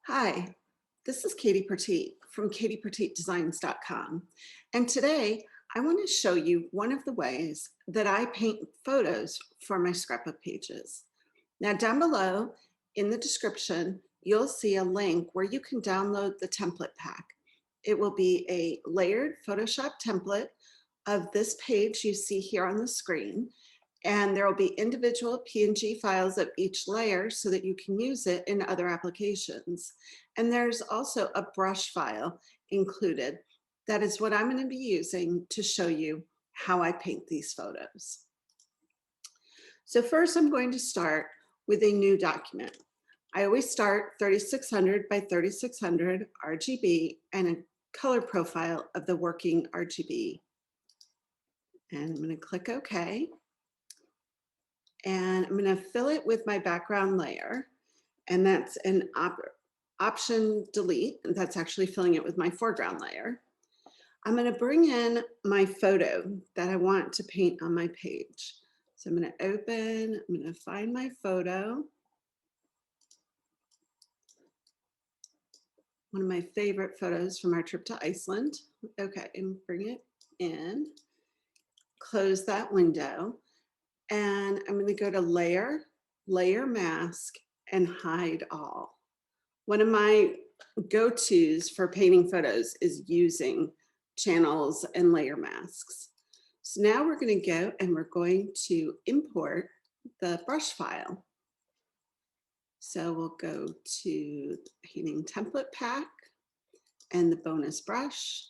Hi, this is Katie Pertiet from katiepertietdesigns.com. And today I want to show you one of the ways that I paint photos for my scrapbook pages. Now down below in the description, you'll see a link where you can download the template pack. It will be a layered Photoshop template of this page you see here on the screen. And there will be individual PNG files of each layer so that you can use it in other applications. And there's also a brush file included. That is what I'm going to be using to show you how I paint these photos. So first I'm going to start with a new document. I always start 3600 by 3600 RGB and a color profile of the working RGB. And I'm going to click OK. And I'm going to fill it with my background layer, and that's an option delete, and that's actually filling it with my foreground layer. I'm going to bring in my photo that I want to paint on my page. So I'm going to open, I'm going to find my photo. One of my favorite photos from our trip to Iceland. Okay, and bring it in, close that window. And I'm going to go to layer, layer mask, and hide all. One of my go-tos for painting photos is using channels and layer masks. So now we're going to go and we're going to import the brush file. So we'll go to the painting template pack and the bonus brush,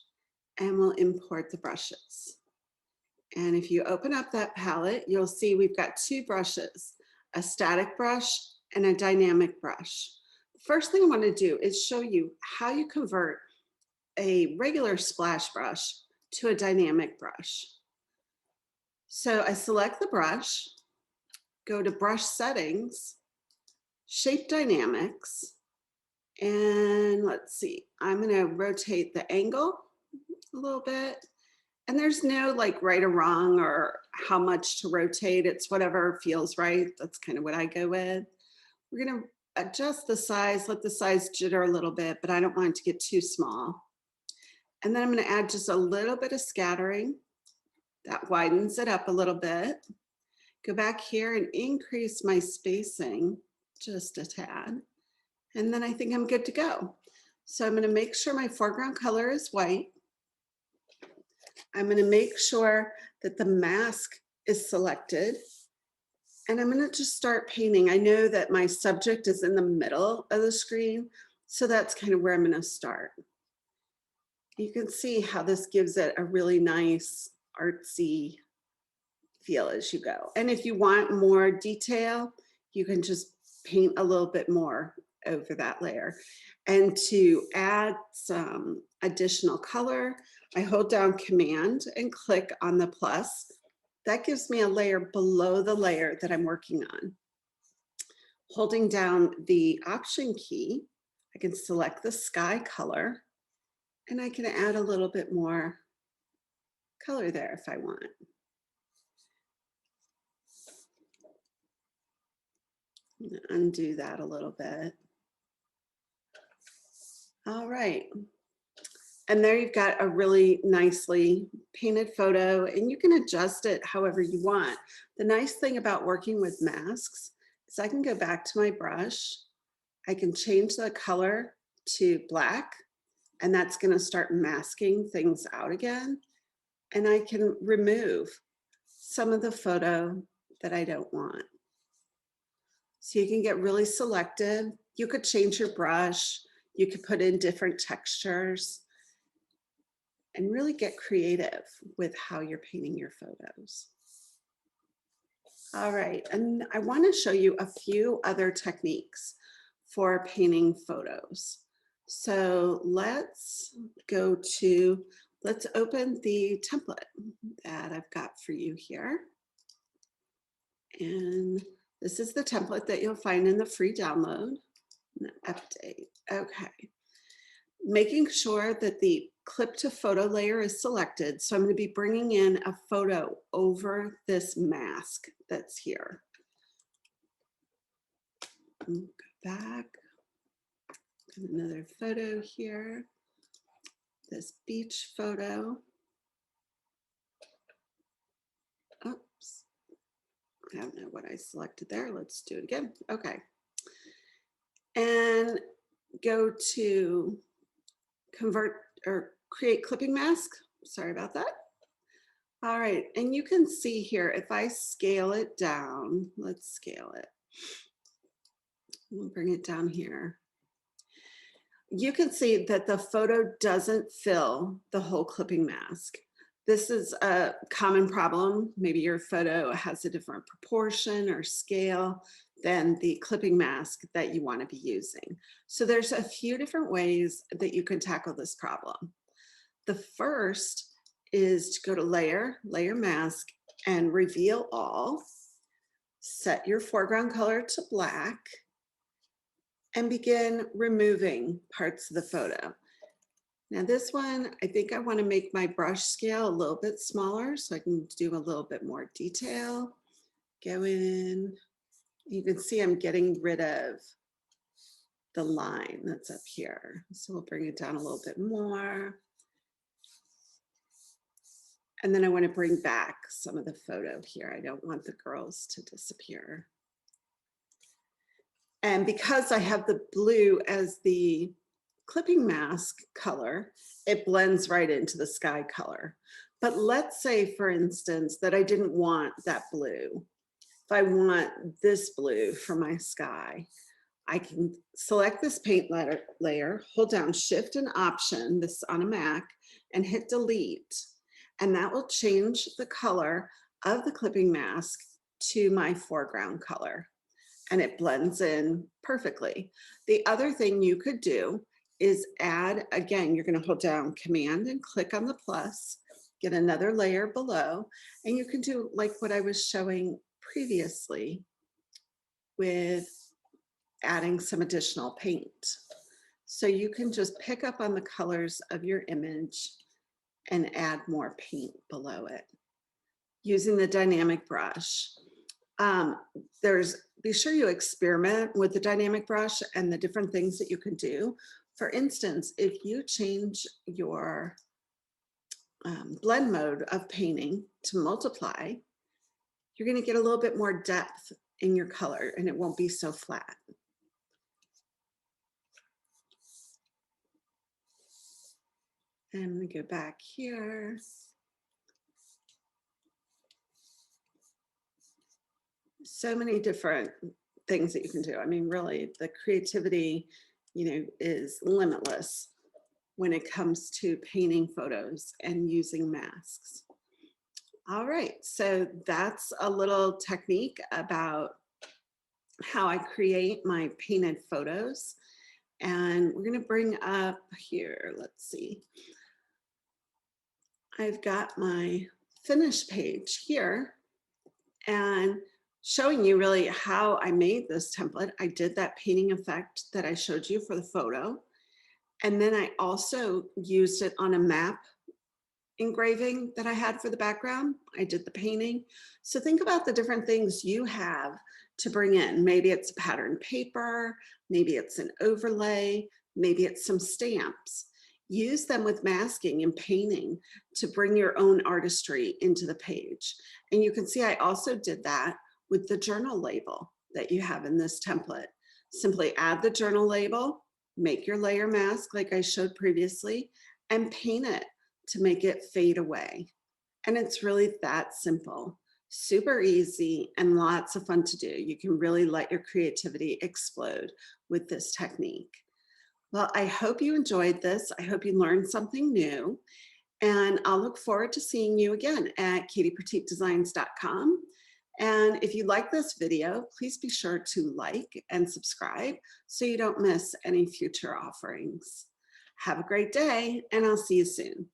and we'll import the brushes. And if you open up that palette, you'll see we've got two brushes, a static brush and a dynamic brush. The first thing I want to do is show you how you convert a regular splash brush to a dynamic brush. So I select the brush, go to brush settings, shape dynamics, and let's see, I'm going to rotate the angle a little bit. And there's no like right or wrong or how much to rotate. It's whatever feels right. That's kind of what I go with. We're going to adjust the size, let the size jitter a little bit, but I don't want it to get too small. And then I'm going to add just a little bit of scattering. That widens it up a little bit. Go back here and increase my spacing just a tad. And then I think I'm good to go. So I'm going to make sure my foreground color is white. I'm going to make sure that the mask is selected, and I'm going to just start painting. I know that my subject is in the middle of the screen, so that's kind of where I'm going to start. You can see how this gives it a really nice artsy feel as you go. And if you want more detail, you can just paint a little bit more over that layer. And to add some additional color, I hold down Command and click on the plus. That gives me a layer below the layer that I'm working on. Holding down the Option key, I can select the sky color, and I can add a little bit more color there if I want. Undo that a little bit. All right. And there you've got a really nicely painted photo, and you can adjust it however you want. The nice thing about working with masks is I can go back to my brush. I can change the color to black, and that's going to start masking things out again. And I can remove some of the photo that I don't want. So you can get really selective. You could change your brush. You could put in different textures and really get creative with how you're painting your photos. All right, and I want to show you a few other techniques for painting photos. So let's open the template that I've got for you here. And this is the template that you'll find in the free download. Update, okay. Making sure that the clip to photo layer is selected. So I'm going to be bringing in a photo over this mask that's here. Go back, Another photo here, this beach photo. Oops, I don't know what I selected there. Let's do it again. Okay. And go to convert or create clipping mask. Sorry about that. All right, and you can see here, if I scale it down, let's scale it. We'll bring it down here. You can see that the photo doesn't fill the whole clipping mask. This is a common problem. Maybe your photo has a different proportion or scale than the clipping mask that you want to be using. So there's a few different ways that you can tackle this problem. The first is to go to Layer, Layer Mask, and Reveal All. Set your foreground color to black and begin removing parts of the photo. Now this one, I think I want to make my brush scale a little bit smaller so I can do a little bit more detail. Go in. You can see I'm getting rid of the line that's up here. So we'll bring it down a little bit more. And then I want to bring back some of the photo here. I don't want the girls to disappear. And because I have the blue as the clipping mask color, it blends right into the sky color. But let's say, for instance, that I didn't want that blue. If I want this blue for my sky, I can select this paint layer, hold down Shift and Option, this on a Mac, and hit Delete. And that will change the color of the clipping mask to my foreground color. And it blends in perfectly. The other thing you could do is add, again, you're going to hold down Command and click on the plus, get another layer below, and you can do like what I was showing previously with adding some additional paint. So you can just pick up on the colors of your image and add more paint below it using the dynamic brush. Be sure you experiment with the dynamic brush and the different things that you can do. For instance, if you change your blend mode of painting to multiply, you're going to get a little bit more depth in your color and it won't be so flat. And we go back here. So many different things that you can do. I mean, really, the creativity, is limitless when it comes to painting photos and using masks. All right, so that's a little technique about how I create my painted photos. And we're going to bring up here, let's see. I've got my finish page here and showing you really how I made this template. I did that painting effect that I showed you for the photo. And then I also used it on a map engraving that I had for the background. I did the painting. So think about the different things you have to bring in. Maybe it's a pattern paper, maybe it's an overlay, maybe it's some stamps. Use them with masking and painting to bring your own artistry into the page. And you can see I also did that with the journal label that you have in this template. Simply add the journal label, make your layer mask like I showed previously, and paint it to make it fade away. And it's really that simple, super easy, and lots of fun to do. You can really let your creativity explode with this technique. Well, I hope you enjoyed this. I hope you learned something new. And I'll look forward to seeing you again at katiepertietdesigns.com. And if you like this video, please be sure to like and subscribe so you don't miss any future offerings. Have a great day, and I'll see you soon.